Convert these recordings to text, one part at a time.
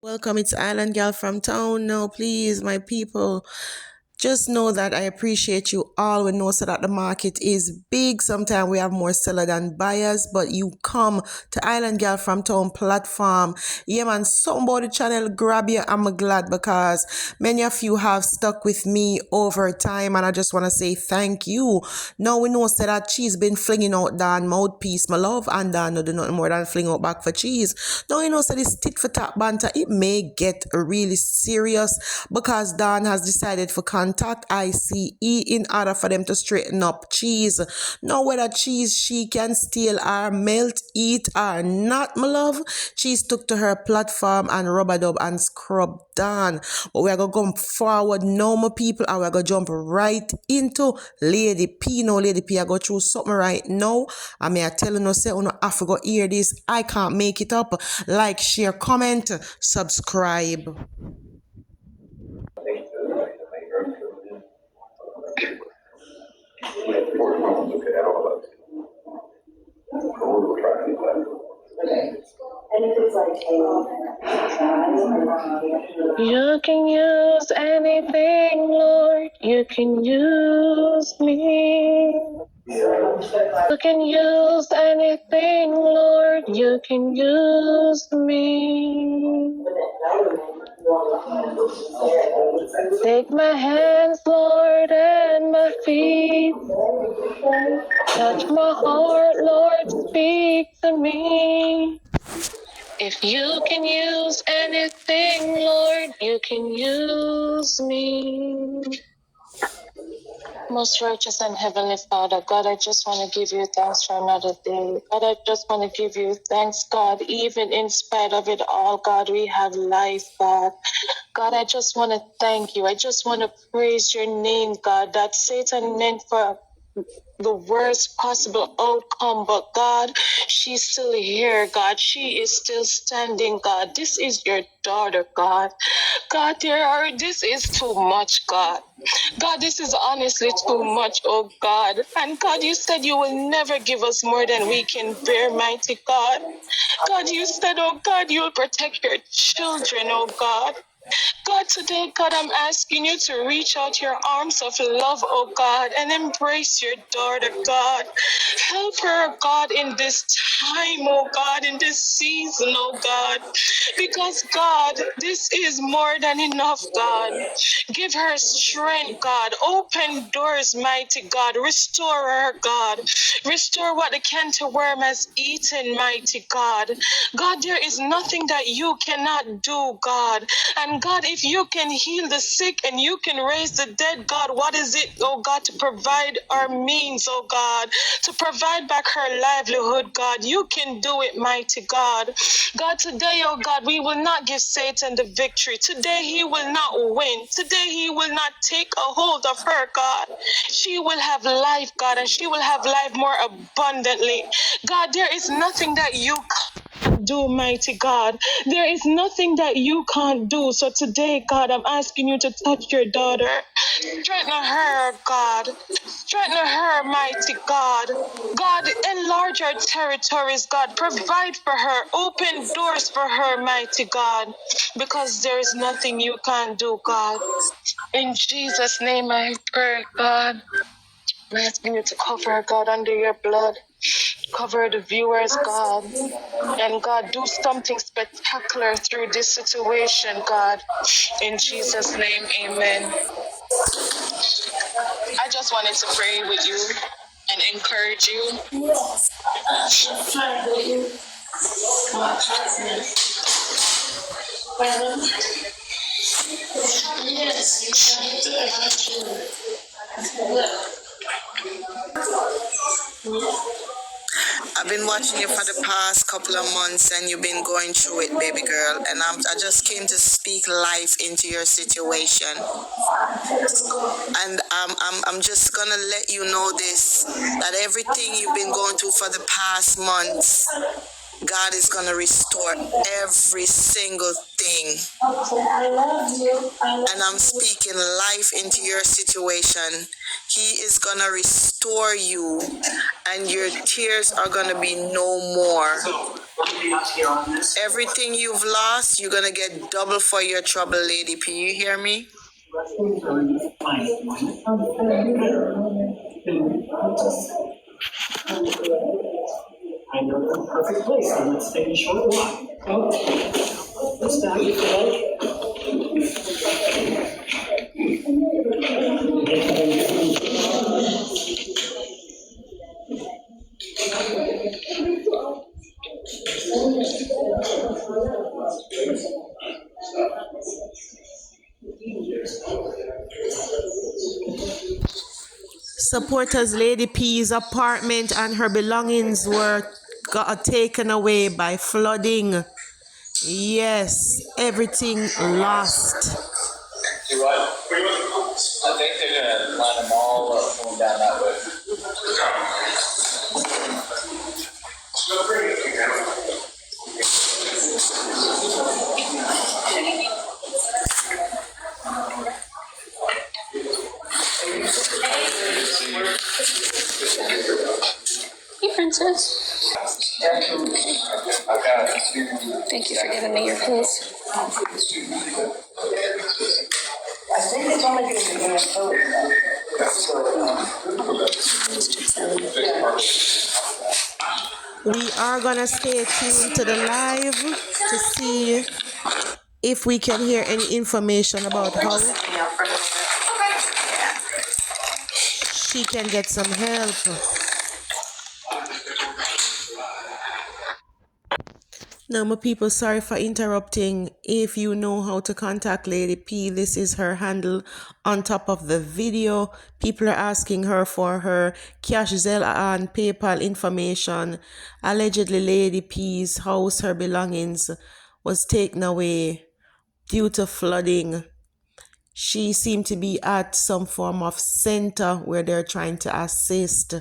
Welcome, it's Island Girl from town. Now, please, my people, just know that I appreciate you all. We know so that the market is big. Sometimes we have more seller than buyers, but you come to Island Girl from Town platform. Yeah, man, somebody channel grab you. I'm glad because many of you have stuck with me over time, and I just want to say thank you. Now we know so that she's been flinging out Dan mouthpiece, my love, and Dan no do nothing more than fling out back for cheese. Now you know so this tit for tat banter, it may get really serious because Dan has decided for contact ICE in order for them to straighten up cheese. Now whether cheese she can steal or melt, eat or not, my love, cheese took to her platform and rubber dub and scrub down. But we're gonna go forward now, my people, and we're gonna jump right into Lady P. Now Lady P, I go through something right now. I may I tell you no say you have to go hear this. I can't make it up. Like, share, comment, subscribe. You can use anything, Lord. You can use me. You can use anything, Lord. You can use me. Take my hands, Lord, and my feet. Touch my heart, Lord, speak to me. If you can use anything, Lord, you can use me. Most righteous and heavenly Father, God, I just want to give you thanks for another day. God, I just want to give you thanks, God, even in spite of it all, God, we have life, God. God, I just want to thank you. I just want to praise your name, God, that Satan meant for the worst possible outcome, but God, she's still here, God. She is still standing, God. This is your daughter, God. God, this is too much, God. God, this is honestly too much, oh God. And God, you said you will never give us more than we can bear, mighty God. God, you said, oh God, you will protect your children, oh God. God, today, God, I'm asking you to reach out your arms of love, oh God, and embrace your daughter, God. Help her, God, in this time, oh God, in this season, oh God. Because, God, this is more than enough, God. Give her strength, God. Open doors, mighty God. Restore her, God. Restore what the cankerworm has eaten, mighty God. God, there is nothing that you cannot do, God. And God, if you can heal the sick and you can raise the dead, God, what is it, oh God, to provide our means, oh God, to provide back her livelihood, God? You can do it, mighty God. God, today, oh God, we will not give Satan the victory. Today, he will not win. Today, he will not take a hold of her, God. She will have life, God, and she will have life more abundantly. God, there is nothing that you do, mighty God. There is nothing that you can't do. So today, God, I'm asking you to touch your daughter. Strengthen her, God. Strengthen her, mighty God. God, enlarge her territories, God. Provide for her. Open doors for her, mighty God. Because there is nothing you can't do, God. In Jesus' name I pray, God. I'm asking you to cover her, God, under your blood. Cover the viewers, God. And God, do something spectacular through this situation, God. In Jesus' name, amen. I just wanted to pray with you and encourage you. I've been watching you for the past couple of months and you've been going through it, baby girl. And I just came to speak life into your situation. And I'm just going to let you know this, that everything you've been going through for the past months, God is going to restore every single thing. I love you. And I'm speaking life into your situation. He is going to restore you, and your tears are going to be no more. Everything you've lost, you're going to get double for your trouble, Lady P. You hear me? I know the perfect place, so let's take a short walk. Let's back it Supporters Lady P's apartment and her belongings were taken away by flooding. Yes, everything lost. You're right. I think they're gonna line them all up going down that way. Hey, Princess. Thank you for giving me your keys. I think it's only going to be in a photo. We are gonna stay tuned to the live to see if we can hear any information about how she can get some help. Now, my people, sorry for interrupting. If you know how to contact Lady P, this is her handle on top of the video. People are asking her for her Cash, Zelle, and PayPal information. Allegedly, Lady P's house, her belongings, was taken away due to flooding. She seemed to be at some form of center where they're trying to assist.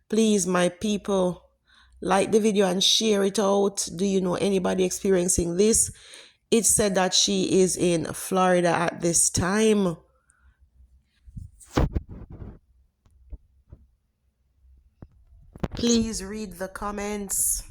Please, my people, like the video and share it out. Do you know anybody experiencing this? It's said that she is in Florida at this time. Please read the comments.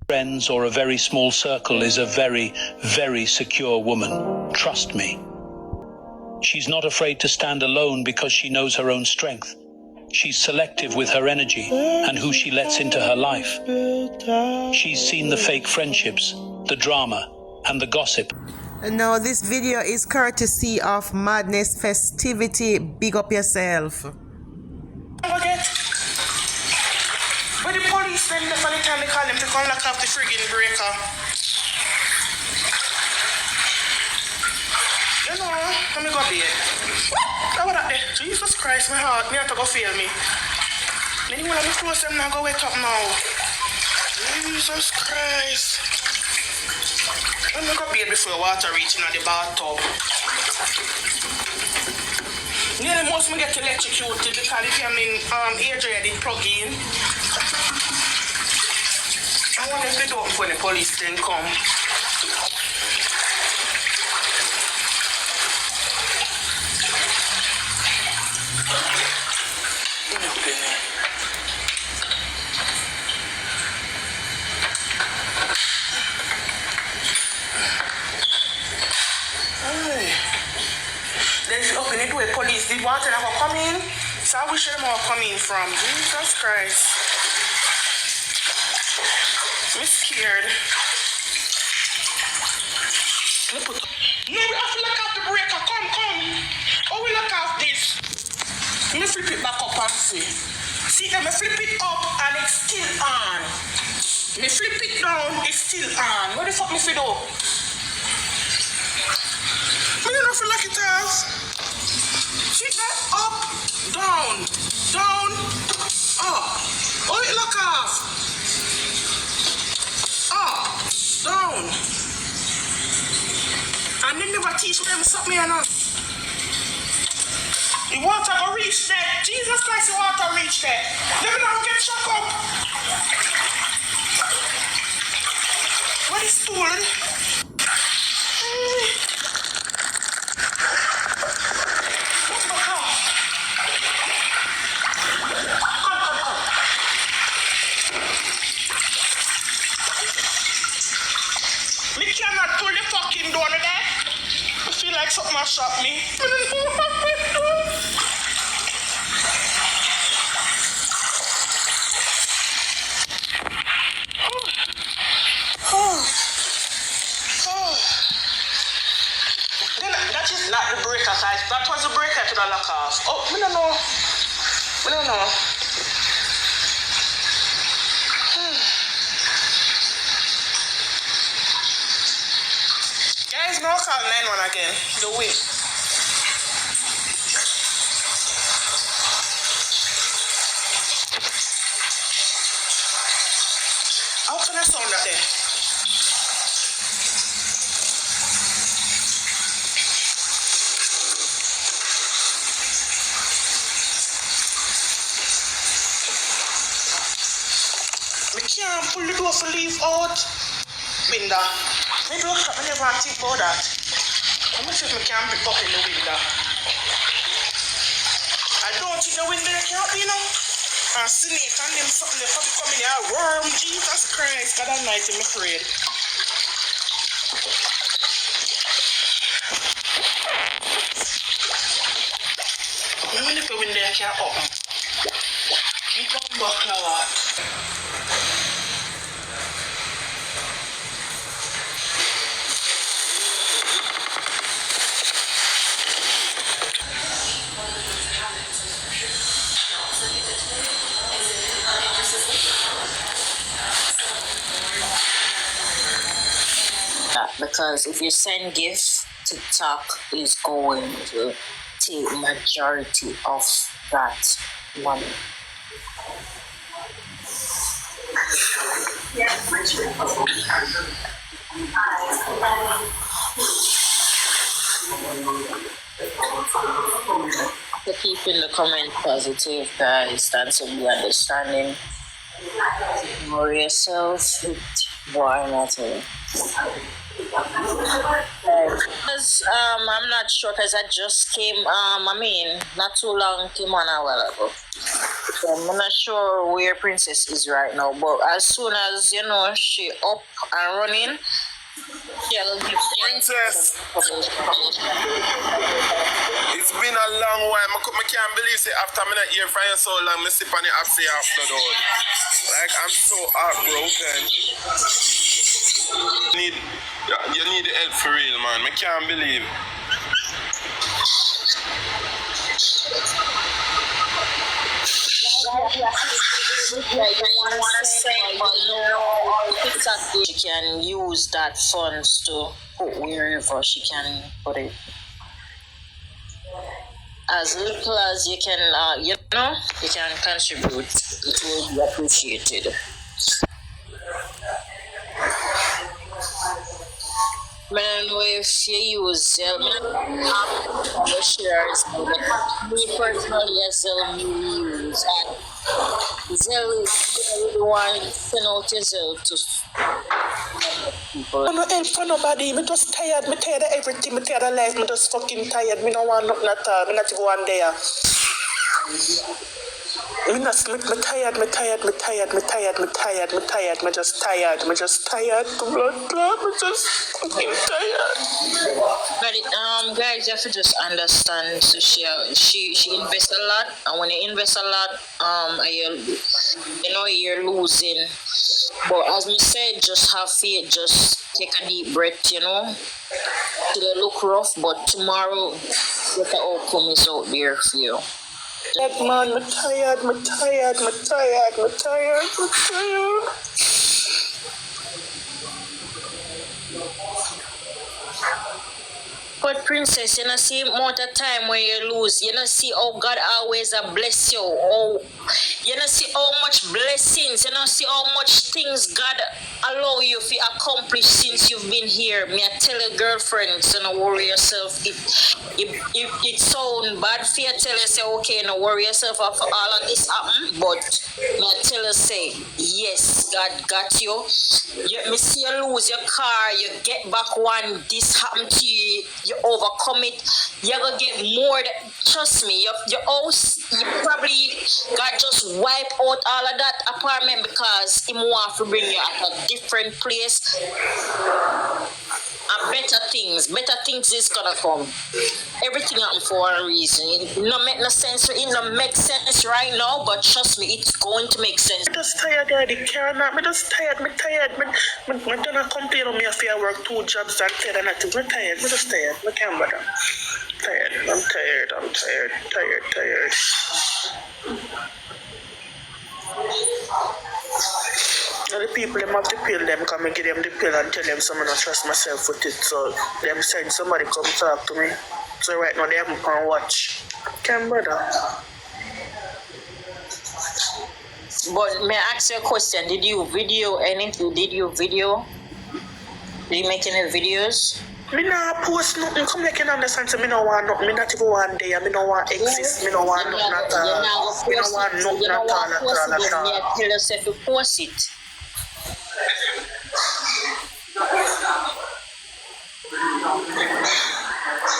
Friends or a very small circle is a very, very secure woman. Trust me. She's not afraid to stand alone because she knows her own strength. She's selective with her energy and who she lets into her life. She's seen the fake friendships, the drama, and the gossip. Now, this video is courtesy of Madness Festivity. Big up yourself. But the police then the funny time they call them to come lock up the friggin' breaker. You know, let me go bed. How about that? Jesus Christ, my heart, me have to go feel me. Then you want to close them now, go wake up now. Jesus Christ. Let me go bed before water reaching on the bathtub. Nearly most me get electrocuted because if I'm in AJ I did plug in. I wonder if they don't when the police then come. Then she open it with police. The water that will come in. So I wish them all come in from. Jesus Christ. I'm scared. No, we have to lock off the breaker. Come. Oh, we lock off this. Let me flip it back up and see. See, let me flip it up and it's still on. Me flip it down, it's still on. What the fuck me fi do? Me don't know if I lock it off. See that? Up, down, up. Oh, it lock off. Up, down. And then never teach them something or not. The water go reach there. Jesus Christ, the water reach there. Let me not get shocked up. What is stolen? Me cannot pull the fucking door there. I feel like something has shot me. That is not the breaker, guys. That was the breaker to the lock off. Oh, I don't know. Guys, now call 911 again. The way. How can I sound that there? We can't pull the door for leave out. Window. Maybe I never think about that. I'm not sure if I can be up in the window. I don't think the window can't be, you know. And snake and them something they probably come in here. Worm, Jesus Christ. God Almighty, I'm afraid. I wonder if the window can't open. Keep on back, Lord. Because if you send gifts, TikTok is going to take majority of that money. To keep in the comment positive, guys, and to be understanding. Know yourself, why not? Because I'm not sure, because I just came, not too long, came on a while ago. So I'm not sure where Princess is right now, but as soon as, she up and running, she'll give Princess, it's been a long while. I can't believe it after I'm not here for you so long, I sip on the after though. Like, I'm so heartbroken. You need the help for real, man. I can't believe. She can use that funds to put wherever she can put it. As little as you can, you can contribute. It will be appreciated. I don't know if you use Zelle, shares, me personally, Zelle use. And Zelle is the one send out your Zelle to people. I'm not help for nobody. I'm just tired. I'm tired of everything. I'm tired of life. I'm just fucking tired. I don't want nothing at all. I'm not even one day. I'm just tired. I'm just tired. I'm just fucking tired. But guys, you have to just understand. So she invests a lot, and when you invest a lot, you're losing. But as we said, just have faith. Just take a deep breath. It'll look rough, but tomorrow, what the outcome is out there for you. Like, man, I'm tired. But princess, see amount of time when you lose. See how God always bless you. Oh, see how much blessings. See how much things God allow you to accomplish since you've been here. Me I tell your girlfriends, don't worry yourself. It sound bad for you tell you say okay, no worry yourself after all of this happen. But me I tell you say yes, God got you. Me see you lose your car, you get back one. This happened to you. You overcome it, you're gonna get more. Trust me, your house, you probably God just wipe out all of that apartment because He want to bring you at a different place. And better things is gonna come. Everything happen for a reason. It don't make no sense. It don't make sense right now, but trust me, it's going to make sense. I'm just tired of the care now. I'm just tired. I'm don't complain on me if I work 2 jobs and tired and nothing. I'm tired. I'm just tired. I can't bother. I'm tired. Now the people them have the pill, them come and give them the pill and tell them some I don't trust myself with it. So them said somebody come talk to me. So right now they haven't can watch. Can't bother. But may I ask you a question? Did you video anything? Did you make any videos? Me not post nothing. Come like you understand. So me no want nothing. Me not even want day. Me no want exist. Me no want nothing at all. Me no want nothing at all. Me tell yourself to post it.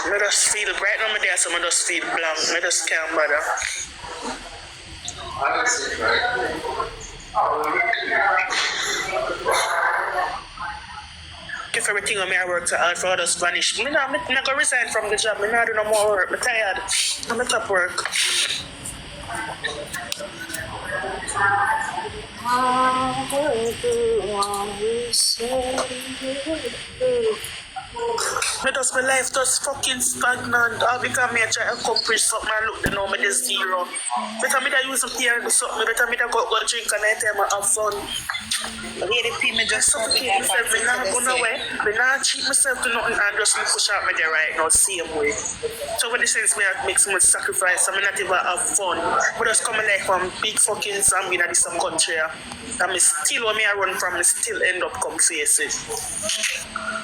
I just feel right now. Me there, so I just feel blank. I just can't bother. If everything on me I work to all for others vanish. Me not go resign from the job. Me not do no more work. Me tired. I'm at top work. My life just fucking stagnant. All because me try to accomplish something and look the number is 0. Better me that use some here and do something. Better me that go drink and I time and have fun. Lady P, me just suffocate myself. Me not go nowhere. Me not cheat myself to nothing and just push out me there right now same way. So when the sense me I make so much sacrifice and me not even have fun. But just come like from big fucking zombie in some country. And me still when me I run from me still end up come face it.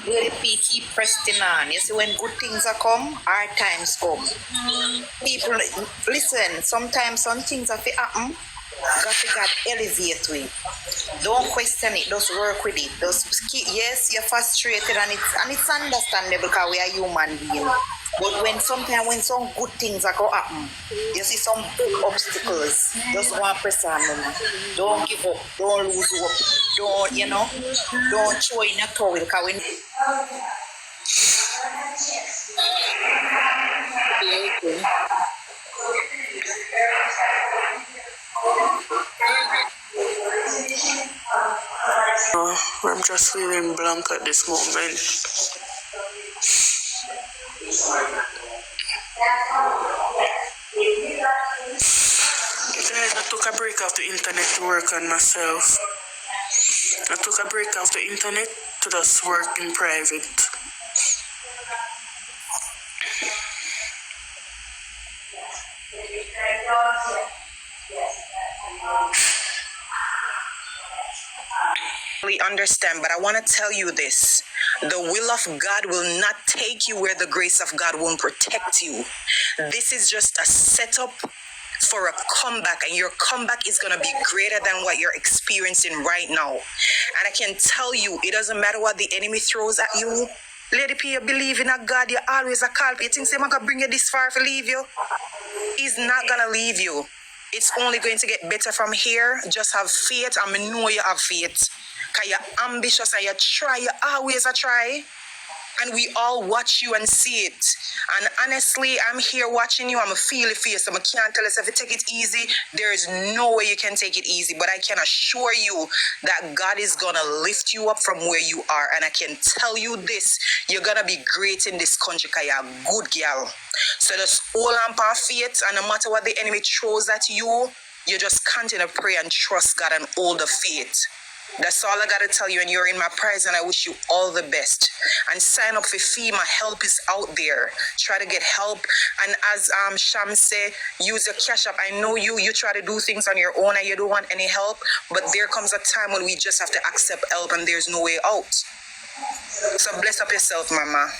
Lady P, keep pressing on. You see, when good things are come, hard times come. People, listen, sometimes some things have to happen. God elevate we. Don't question it, just work with it. Yes, you're frustrated and it's understandable because we are human beings. But when some good things are going to happen, you see some big obstacles, just want to press on them. Don't give up, don't lose hope, don't throw in a towel because we I'm just feeling blank at this moment. Guys, I took a break off the internet to work on myself. I took a break off the internet to just work in private. We understand, but I want to tell you this. The will of God will not take you where the grace of God won't protect you. This is just a setup for a comeback, and your comeback is going to be greater than what you're experiencing right now. And I can tell you, it doesn't matter what the enemy throws at you. Lady P, you believe in a God, you always a call. You think someone can bring you this far to leave you? He's not going to leave you. It's only going to get better from here. Just have faith, and I know you have faith. Because you're ambitious and you always try. And we all watch you and see it. And honestly, I'm here watching you. I'm a feel it for you. So I can't tell us if you take it easy. There is no way you can take it easy. But I can assure you that God is going to lift you up from where you are. And I can tell you this. You're going to be great in this country because you're a good girl. So just hold on to faith. And no matter what the enemy throws at you, you just continue to pray and trust God and hold the faith. That's all I got to tell you, and you're in my prayers, and I wish you all the best. And sign up for FEMA. Help is out there. Try to get help. And as Sham say, use your cash app. I know you try to do things on your own and you don't want any help, but there comes a time when we just have to accept help and there's no way out. So bless up yourself, Mama.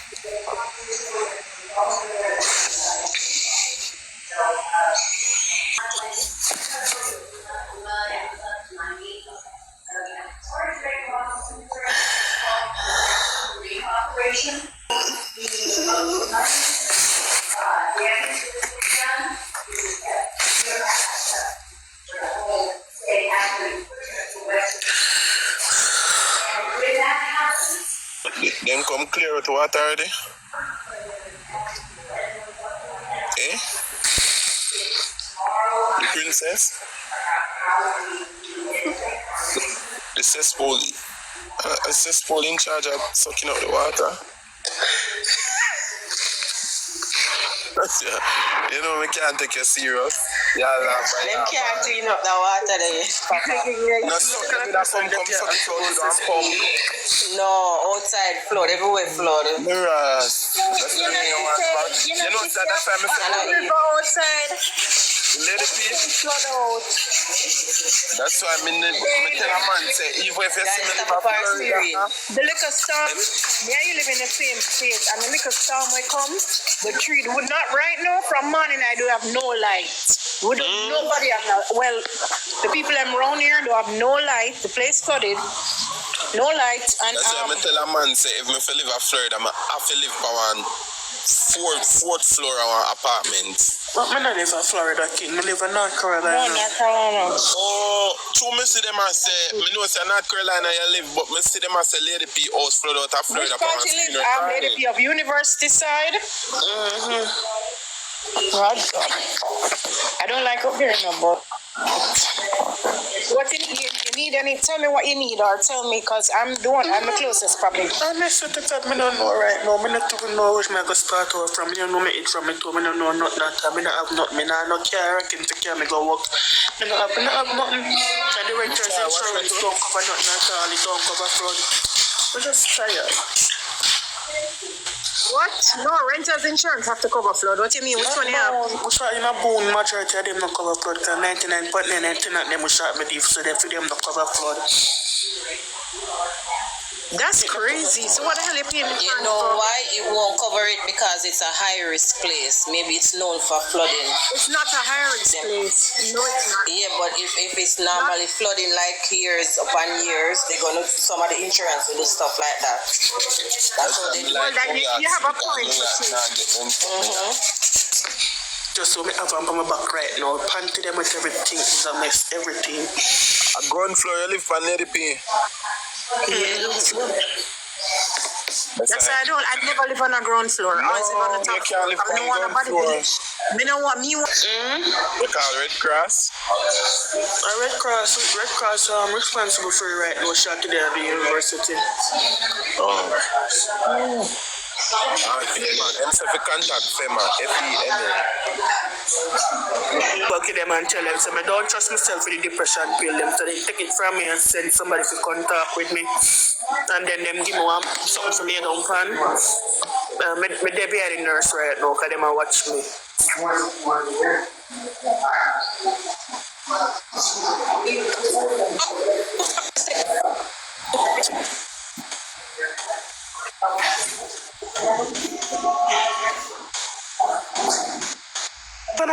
Then come clear with water already. Eh? The princess? The cesspool. A cesspool in charge of sucking out the water. You know, we can't take you serious. Yeah, Them can't clean up the water there. No, come suck it out with a pump. No, outside flood, everywhere flood. Mirrors. That's the thing you want. You know, that's why I Go outside. Lady P. Flood out. That's why I tell a man, say, even if you see me live a Florida, The liquor storm, yeah, you live in the same state, and the liquor storm will come. The tree would not right now. From morning, I do have no light. We don't, nobody have no. Well, the people I'm around here do have no light. The place flooded, no light, and that's why I tell a man, say, if me live a Florida, I have to live on fourth floor of our apartment. But I don't live in Florida, King. I live in North Carolina. no, North Carolina. Oh, true, me see them and say, me know say North Carolina you live, but me see them and say Lady P house flood out of Florida. Which part you live? Lady P of University side. God. I don't like up here no, but what you need any? Tell me what you need, or tell me, cause I'm the closest probably. Honestly, I don't know right now. I don't even know which I go start off from. You know me eat from it too. I don't know nothing that time. I don't have nothing. I don't care. I can take care. I go work. I don't have nothing. And the renters insurance don't cover nothing at all. It don't cover fraud. I'm just tired. What? No, renters insurance have to cover flood. What you mean? Which one you have? Which one in a Boone majority of them not cover flood? Because 99.99% of them will shot me deep, so they for them not cover flood. That's crazy. So what the hell are you paying insurance You know for? why it won't cover it? Because it's a high-risk place. Maybe it's known for flooding. It's not a high risk place. No, it's not. Yeah, but if it's normally flooding like years upon years, they're gonna some of the insurance will do stuff like that. That's how they do. Well, then you have a point. Just so me have on my back right now. Panty them with everything. It's a mess. Everything. A ground floor, you live on Lady P. That's why I never live on a ground floor. I always live on the top you can't live floor. I don't on want ground nobody floor. to me. Know what me want. We call Red Cross. Red Cross responsible for it right now. Shot today at the university. FEMA. Them say if you contact FEMA. FEMA. Buck them and tell them, so I don't trust myself with the depression pill. Them so they take it from me and send somebody to contact with me. And then them give me something to lay down pan. Me they be at the nurse right now because them a watch me.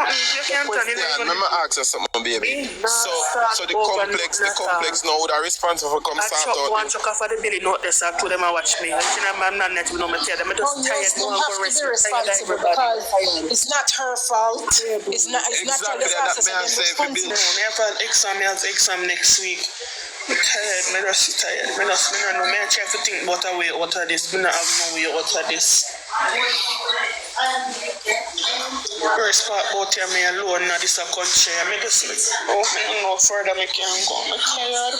You can't tell Let me ask you something, baby. So the complex now would are responsible for come start out. One chuck off of the building out there, so to them and watch me. I'm not net, we know me tell them. I'm just tired. You have to be responsible because it's not her fault. It's not your responsibility. I have an exam next week. tired. Me just tired. Me don't know. Me I try to think about a way out of this. Me not have no way out of this. First part about you, me alone in this country. I me just oh, me don't know further me can go. Me tired.